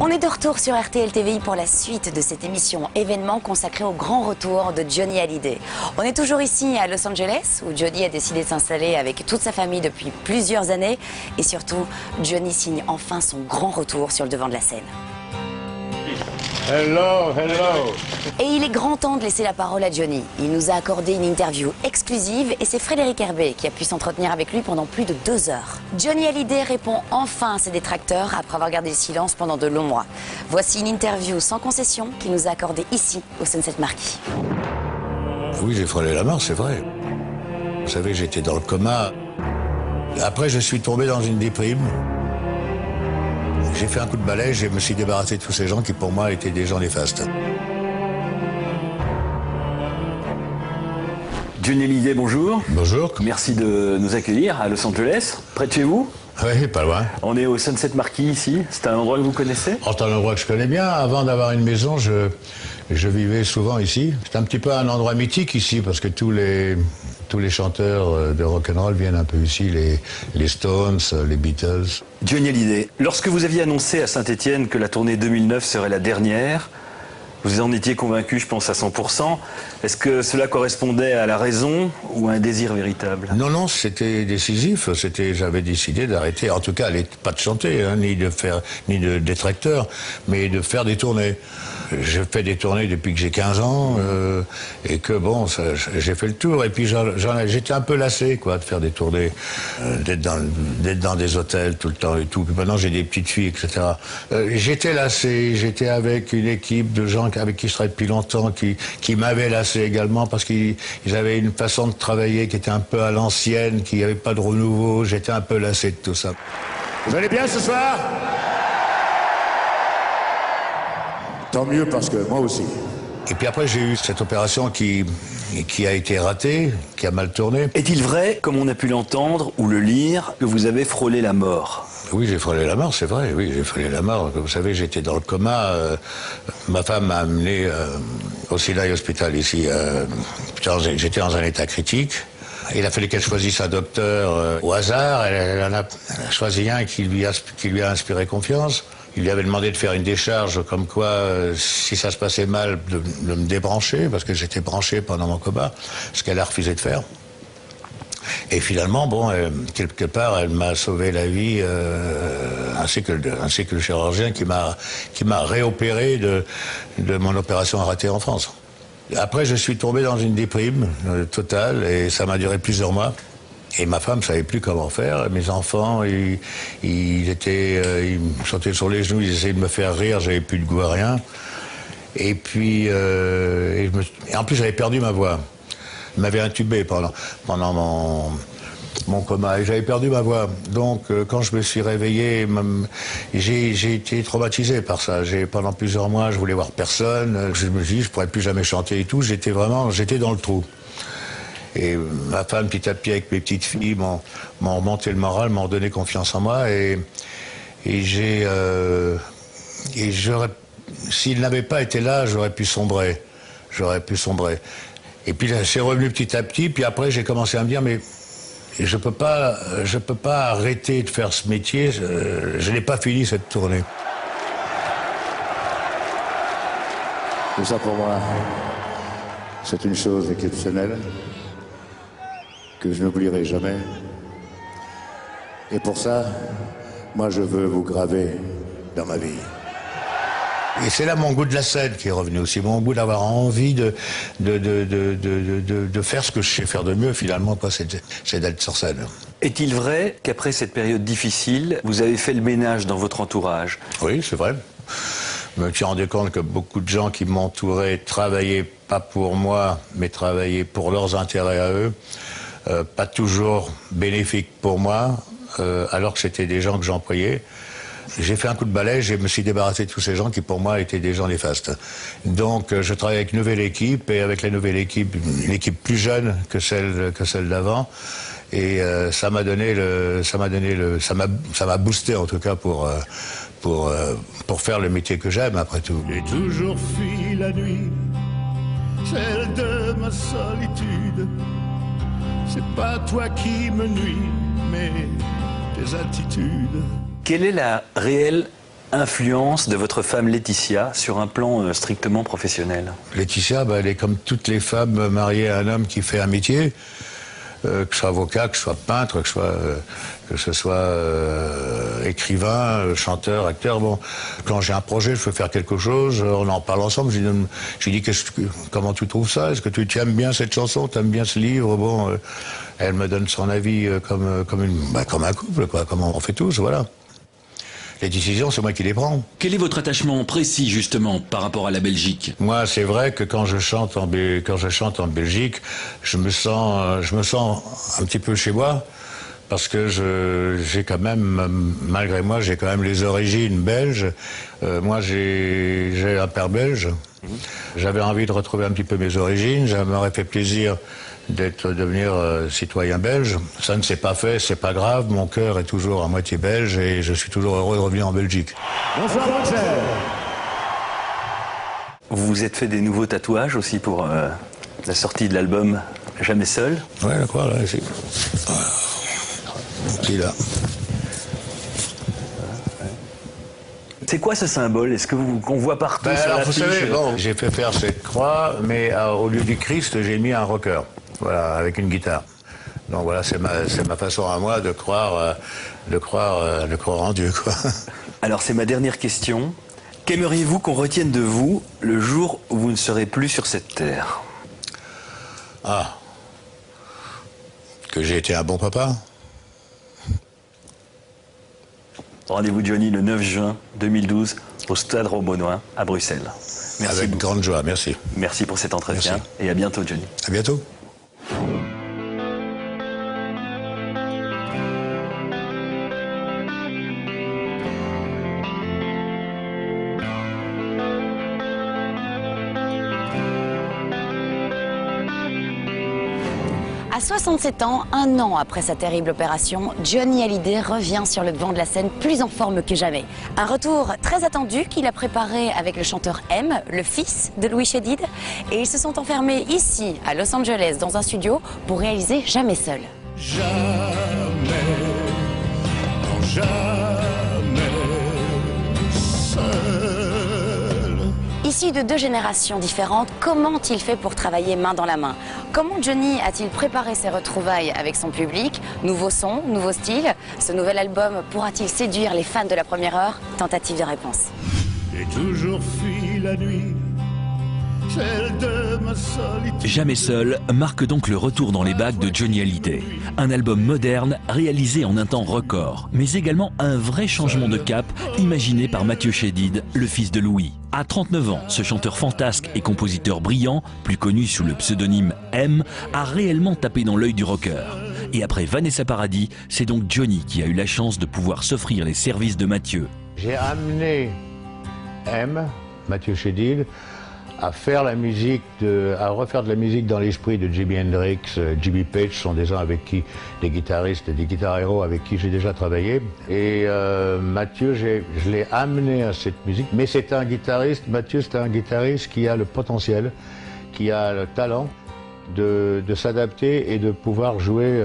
On est de retour sur RTL TVI pour la suite de cette émission événement consacrée au grand retour de Johnny Hallyday. On est toujours ici à Los Angeles où Johnny a décidé de s'installer avec toute sa famille depuis plusieurs années et surtout Johnny signe enfin son grand retour sur le devant de la scène. Hello, hello. Et il est grand temps de laisser la parole à Johnny. Il nous a accordé une interview exclusive et c'est Frédéric Herbet qui a pu s'entretenir avec lui pendant plus de 2 heures. Johnny Hallyday répond enfin à ses détracteurs après avoir gardé le silence pendant de longs mois. Voici une interview sans concession qu'il nous a accordée ici, au Sunset Marquis. Oui, j'ai frôlé la mort, c'est vrai. Vous savez, j'étais dans le coma. Après, je suis tombé dans une déprime. J'ai fait un coup de balai, je me suis débarrassé de tous ces gens qui, pour moi, étaient des gens néfastes. Johnny Hallyday, bonjour. Bonjour. Merci de nous accueillir à Los Angeles, près de chez vous. Oui, pas loin. On est au Sunset Marquis ici. C'est un endroit que vous connaissez? C'est un endroit que je connais bien. Avant d'avoir une maison, je vivais souvent ici. C'est un petit peu un endroit mythique ici, parce que tous les chanteurs de rock'n'roll viennent un peu ici, les Stones, les Beatles. Johnny Hallyday, lorsque vous aviez annoncé à Saint-Étienne que la tournée 2009 serait la dernière, vous en étiez convaincu, je pense, à 100%. Est-ce que cela correspondait à la raison ou à un désir véritable? Non, c'était décisif. J'avais décidé d'arrêter, en tout cas, pas de chanter, hein, ni de détracteur, mais de faire des tournées. Je fais des tournées depuis que j'ai 15 ans, et que bon, j'ai fait le tour. Et puis j'étais un peu lassé, quoi, de faire des tournées, d'être dans des hôtels tout le temps et tout. Puis maintenant j'ai des petites filles, etc. J'étais lassé. J'étais avec une équipe de gens avec qui je travaille depuis longtemps, qui m'avaient lassé également parce qu'ils avaient une façon de travailler qui était un peu à l'ancienne, qui n'avait pas de renouveau. J'étais un peu lassé de tout ça. Vous allez bien ce soir? Tant mieux, parce que moi aussi. Et puis après, j'ai eu cette opération qui a été ratée, qui a mal tourné. Est-il vrai, comme on a pu l'entendre ou le lire, que vous avez frôlé la mort? Oui, j'ai frôlé la mort, c'est vrai. Oui, j'ai frôlé la mort. Comme vous savez, j'étais dans le coma. Ma femme m'a amené au Sinai Hospital ici. J'étais dans un état critique. Il a fallu qu'elle choisisse un docteur au hasard. Elle en a choisi un qui lui a inspiré confiance. Il lui avait demandé de faire une décharge, comme quoi, si ça se passait mal, de me débrancher, parce que j'étais branché pendant mon coma, ce qu'elle a refusé de faire. Et finalement, bon, quelque part, elle m'a sauvé la vie, ainsi que le chirurgien qui m'a réopéré de mon opération ratée en France. Après, je suis tombé dans une déprime totale, et ça m'a duré plusieurs mois. Et ma femme ne savait plus comment faire. Mes enfants, ils me sautaient sur les genoux, ils essayaient de me faire rire, j'avais plus de goût à rien. Et puis, et en plus, j'avais perdu ma voix. Ils m'avaient intubé pendant mon coma, et j'avais perdu ma voix. Donc, quand je me suis réveillé, j'ai été traumatisé par ça. Pendant plusieurs mois, je voulais voir personne. Je me suis dit, je pourrais plus jamais chanter et tout. J'étais dans le trou. Et ma femme, petit à petit, avec mes petites filles, m'ont remonté le moral, m'ont donné confiance en moi. S'il n'avait pas été là, j'aurais pu sombrer. Et puis là, c'est revenu petit à petit. Puis après, j'ai commencé à me dire, mais je peux pas arrêter de faire ce métier. Je n'ai pas fini cette tournée. Tout ça pour moi, c'est une chose exceptionnelle que je n'oublierai jamais. Et pour ça, moi je veux vous graver dans ma vie. Et c'est là mon goût de la scène qui est revenu aussi, mon goût d'avoir envie de faire ce que je sais faire de mieux finalement, c'est d'être sur scène. Est-il vrai qu'après cette période difficile, vous avez fait le ménage dans votre entourage? Oui, c'est vrai. Je me suis rendu compte que beaucoup de gens qui m'entouraient travaillaient pas pour moi, mais travaillaient pour leurs intérêts à eux. Pas toujours bénéfique pour moi, alors que c'était des gens que j'employais. J'ai fait un coup de balai, je me suis débarrassé de tous ces gens qui pour moi étaient des gens néfastes. Donc je travaille avec une nouvelle équipe, et avec la nouvelle équipe, une équipe plus jeune que celle d'avant. Et ça m'a boosté en tout cas pour faire le métier que j'aime après tout. J'ai toujours fui la nuit, celle de ma solitude. C'est pas toi qui me nuis, mais tes attitudes. Quelle est la réelle influence de votre femme Laetitia sur un plan strictement professionnel? Laetitia, elle est comme toutes les femmes mariées à un homme qui fait un métier, que ce soit avocat, que ce soit peintre, que ce soit écrivain, chanteur, acteur. Bon, quand j'ai un projet, je veux faire quelque chose, on en parle ensemble. Je lui dis comment tu trouves ça? Est-ce que tu aimes bien cette chanson? Tu aimes bien ce livre? Bon, elle me donne son avis comme un couple, quoi, comme on fait tous, voilà. Les décisions, c'est moi qui les prends. Quel est votre attachement précis, justement, par rapport à la Belgique? Moi, c'est vrai que quand je chante en Belgique, je me sens un petit peu chez moi, parce que j'ai quand même, malgré moi, j'ai quand même les origines belges. Moi, j'ai un père belge. J'avais envie de retrouver un petit peu mes origines. Ça m'aurait fait plaisir de devenir citoyen belge. Ça ne s'est pas fait, c'est pas grave. Mon cœur est toujours à moitié belge et je suis toujours heureux de revenir en Belgique. Bonsoir, Bruxelles. Vous vous êtes fait des nouveaux tatouages aussi pour la sortie de l'album Jamais Seul? Ouais, je crois, là, ici. Voilà. Petit, là. C'est quoi ce symbole? Est-ce qu'on voit partout sur alors, l'affiche? vous savez, bon, j'ai fait faire cette croix, mais au lieu du Christ, j'ai mis un rocker, voilà, avec une guitare. Donc voilà, c'est ma façon à moi de croire en Dieu, quoi. Alors c'est ma dernière question. Qu'aimeriez-vous qu'on retienne de vous le jour où vous ne serez plus sur cette terre? Ah, que j'ai été un bon papa. Rendez-vous Johnny le 9 juin 2012 au Stade Rombonnois à Bruxelles. Merci Avec beaucoup. grande joie, merci. Merci pour cet entretien. Merci. Et à bientôt Johnny. À bientôt. À 67 ans, un an après sa terrible opération, Johnny Hallyday revient sur le devant de la scène plus en forme que jamais. Un retour très attendu qu'il a préparé avec le chanteur M, le fils de Louis Chédid. Et ils se sont enfermés ici, à Los Angeles, dans un studio pour réaliser Jamais Seul. Jamais, non jamais seul. Issu de deux générations différentes, comment a-t-il fait pour travailler main dans la main? Comment Johnny a-t-il préparé ses retrouvailles avec son public? Nouveau son, nouveau style? Ce nouvel album pourra-t-il séduire les fans de la première heure? Tentative de réponse. J'ai toujours fui la nuit, celle de ma solitude. Jamais Seul marque donc le retour dans les bacs de Johnny Hallyday. Un album moderne réalisé en un temps record, mais également un vrai changement de cap imaginé par Mathieu Chédid, le fils de Louis. À 39 ans, ce chanteur fantasque et compositeur brillant, plus connu sous le pseudonyme M, a réellement tapé dans l'œil du rocker. Et après Vanessa Paradis, c'est donc Johnny qui a eu la chance de pouvoir s'offrir les services de Mathieu. J'ai amené M, Mathieu Chédid, à faire la musique, à refaire de la musique dans l'esprit de Jimi Hendrix, Jimmy Page, sont des gens avec qui, des guitaristes, des guitar-héros avec qui j'ai déjà travaillé. Et Mathieu, je l'ai amené à cette musique, mais c'est un guitariste, Mathieu c'est un guitariste qui a le potentiel, qui a le talent de s'adapter et de pouvoir jouer,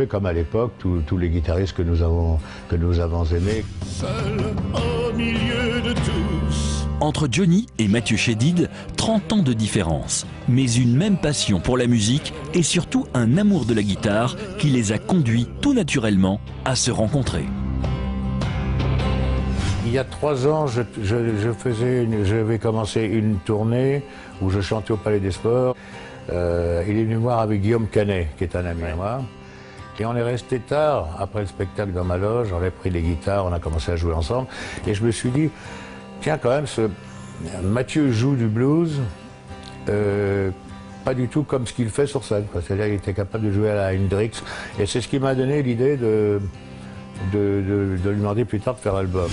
comme à l'époque tous les guitaristes que nous avons aimés. Seul au milieu de tous. Entre Johnny et Mathieu Chédid, 30 ans de différence, mais une même passion pour la musique et surtout un amour de la guitare qui les a conduits tout naturellement à se rencontrer. Il y a 3 ans, j'avais commencé une tournée où je chantais au Palais des Sports. Il est venu me voir avec Guillaume Canet, qui est un ami à moi. Et on est resté tard, après le spectacle dans ma loge, on avait pris les guitares, on a commencé à jouer ensemble. Et je me suis dit, tiens quand même, Mathieu joue du blues, pas du tout comme ce qu'il fait sur scène. C'est-à-dire qu'il était capable de jouer à la Hendrix. Et c'est ce qui m'a donné l'idée de lui demander plus tard de faire l'album.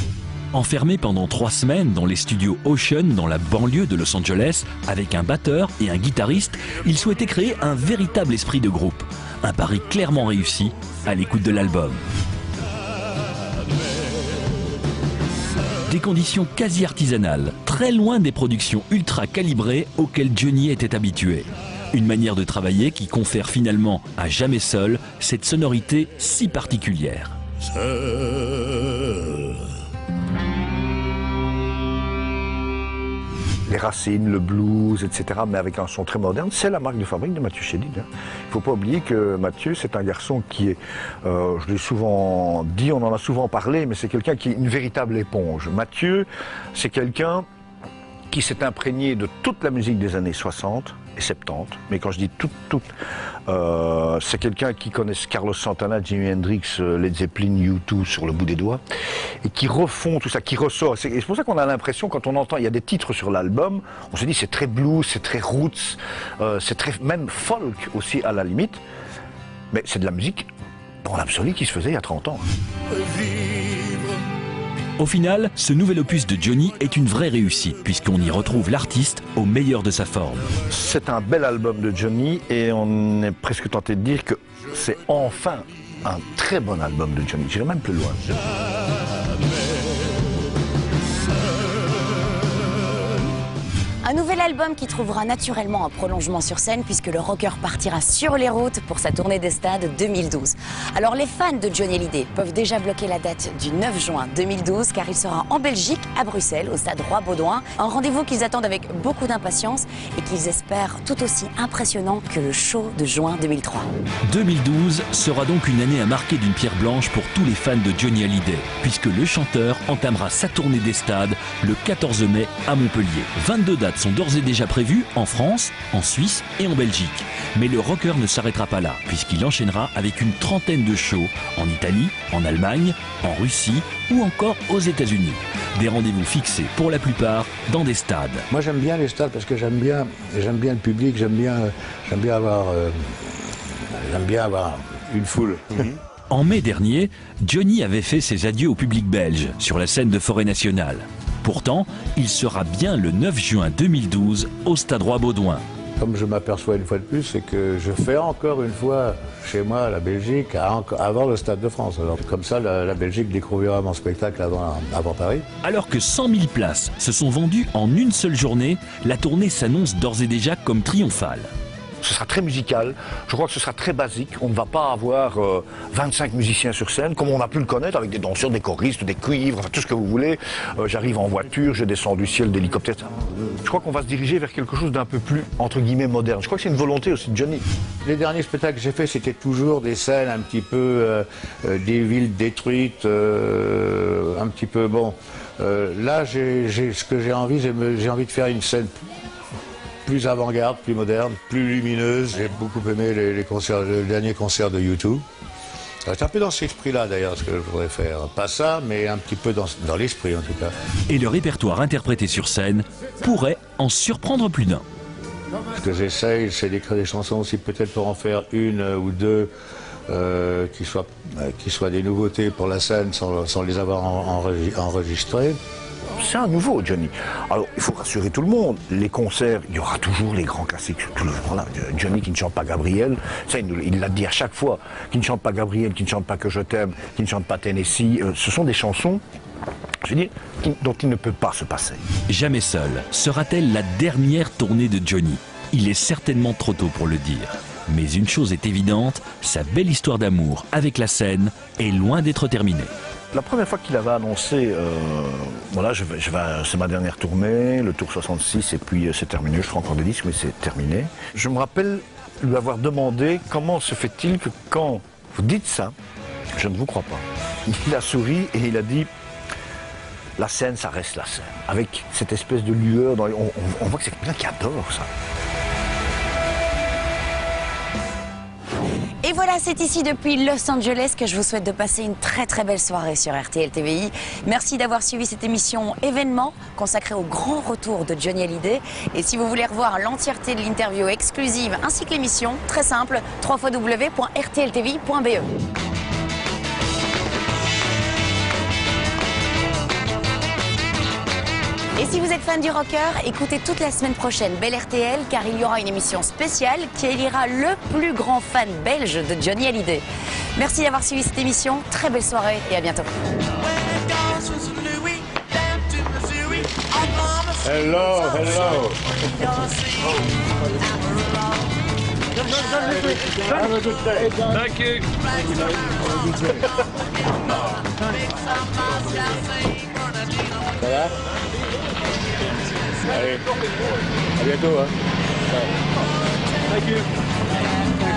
Enfermé pendant 3 semaines dans les studios Ocean, dans la banlieue de Los Angeles, avec un batteur et un guitariste, il souhaitait créer un véritable esprit de groupe. Un pari clairement réussi à l'écoute de l'album. Des conditions quasi artisanales, très loin des productions ultra calibrées auxquelles Johnny était habitué. Une manière de travailler qui confère finalement à Jamais Seul cette sonorité si particulière. Seul. les racines, le blues, etc., mais avec un son très moderne. C'est la marque de fabrique de Mathieu Chédid. Il ne faut pas oublier que Mathieu, c'est un garçon qui est, je l'ai souvent dit, on en a souvent parlé, mais c'est quelqu'un qui est une véritable éponge. Mathieu, c'est quelqu'un qui s'est imprégné de toute la musique des années 60 et 70, mais quand je dis toute, c'est quelqu'un qui connaît Carlos Santana, Jimi Hendrix, Led Zeppelin, U2 sur le bout des doigts, et qui refont tout ça, qui ressort. C'est pour ça qu'on a l'impression, quand on entend, il y a des titres sur l'album, on se dit c'est très blues, c'est très roots, c'est très même folk aussi à la limite, mais c'est de la musique dans l'absolu qui se faisait il y a 30 ans. Au final, ce nouvel opus de Johnny est une vraie réussite, puisqu'on y retrouve l'artiste au meilleur de sa forme. C'est un bel album de Johnny et on est presque tenté de dire que c'est enfin un très bon album de Johnny. J'irai même plus loin. Un nouvel album qui trouvera naturellement un prolongement sur scène puisque le rocker partira sur les routes pour sa tournée des stades 2012. Alors les fans de Johnny Hallyday peuvent déjà bloquer la date du 9 juin 2012 car il sera en Belgique, à Bruxelles, au stade Roi-Baudouin. Un rendez-vous qu'ils attendent avec beaucoup d'impatience et qu'ils espèrent tout aussi impressionnant que le show de juin 2003. 2012 sera donc une année à marquer d'une pierre blanche pour tous les fans de Johnny Hallyday, puisque le chanteur entamera sa tournée des stades le 14 mai à Montpellier. 22 dates sont d'ores et déjà prévues en France, en Suisse et en Belgique. Mais le rocker ne s'arrêtera pas là, puisqu'il enchaînera avec une trentaine de shows en Italie, en Allemagne, en Russie ou encore aux États-Unis. Des rendez-vous fixés pour la plupart dans des stades. Moi j'aime bien les stades parce que j'aime bien le public, j'aime bien avoir une foule. En mai dernier, Johnny avait fait ses adieux au public belge sur la scène de Forêt Nationale. Pourtant, il sera bien le 9 juin 2012 au Stade Roi-Baudouin. Comme je m'aperçois une fois de plus, c'est que je fais encore une fois chez moi la Belgique avant le Stade de France. Alors, comme ça, la Belgique découvrira mon spectacle avant Paris. Alors que 100 000 places se sont vendues en une seule journée, la tournée s'annonce d'ores et déjà comme triomphale. Ce sera très musical, je crois que ce sera très basique. On ne va pas avoir 25 musiciens sur scène, comme on a pu le connaître, avec des danseurs, des choristes, des cuivres, enfin tout ce que vous voulez. J'arrive en voiture, je descends du ciel d'hélicoptère. Je crois qu'on va se diriger vers quelque chose d'un peu plus, entre guillemets, moderne. Je crois que c'est une volonté aussi de Johnny. Les derniers spectacles que j'ai faits, c'était toujours des scènes un petit peu, des villes détruites, un petit peu, bon. Là, ce que j'ai envie de faire une scène plus avant-garde, plus moderne, plus lumineuse. J'ai beaucoup aimé le dernier concert de U2. C'est un peu dans cet esprit-là d'ailleurs ce que je voudrais faire. Pas ça, mais un petit peu dans l'esprit en tout cas. Et le répertoire interprété sur scène pourrait en surprendre plus d'un. Ce que j'essaye, c'est d'écrire des chansons aussi peut-être pour en faire une ou deux qui soient des nouveautés pour la scène sans les avoir enregistrées. C'est un nouveau Johnny. Alors, il faut rassurer tout le monde. Les concerts, il y aura toujours les grands classiques. Voilà, Johnny qui ne chante pas Gabriel, ça il l'a dit à chaque fois. Qui ne chante pas Gabriel, qui ne chante pas Que je t'aime, qui ne chante pas Tennessee. Ce sont des chansons, je veux dire, dont il ne peut pas se passer. Jamais seul sera-t-elle la dernière tournée de Johnny? Il est certainement trop tôt pour le dire. Mais une chose est évidente, sa belle histoire d'amour avec la scène est loin d'être terminée. La première fois qu'il avait annoncé, voilà, c'est ma dernière tournée, le tour 66, et puis c'est terminé, je ferai encore des disques, mais c'est terminé. Je me rappelle lui avoir demandé comment se fait-il que quand vous dites ça, je ne vous crois pas. Il a souri et il a dit, la scène, ça reste la scène. Avec cette espèce de lueur, on voit que c'est quelqu'un qui adore ça. Et voilà, c'est ici depuis Los Angeles que je vous souhaite de passer une très très belle soirée sur RTL TVI. Merci d'avoir suivi cette émission événement consacrée au grand retour de Johnny Hallyday. Et si vous voulez revoir l'entièreté de l'interview exclusive ainsi que l'émission, très simple, www.rtltvi.be. Et si vous êtes fan du rocker, écoutez toute la semaine prochaine Belle RTL car il y aura une émission spéciale qui élira le plus grand fan belge de Johnny Hallyday. Merci d'avoir suivi cette émission, très belle soirée et à bientôt. Hello, hello. Have a good day. Thank you. Ça va? Allez, à bientôt. Hein. Ciao. Thank you.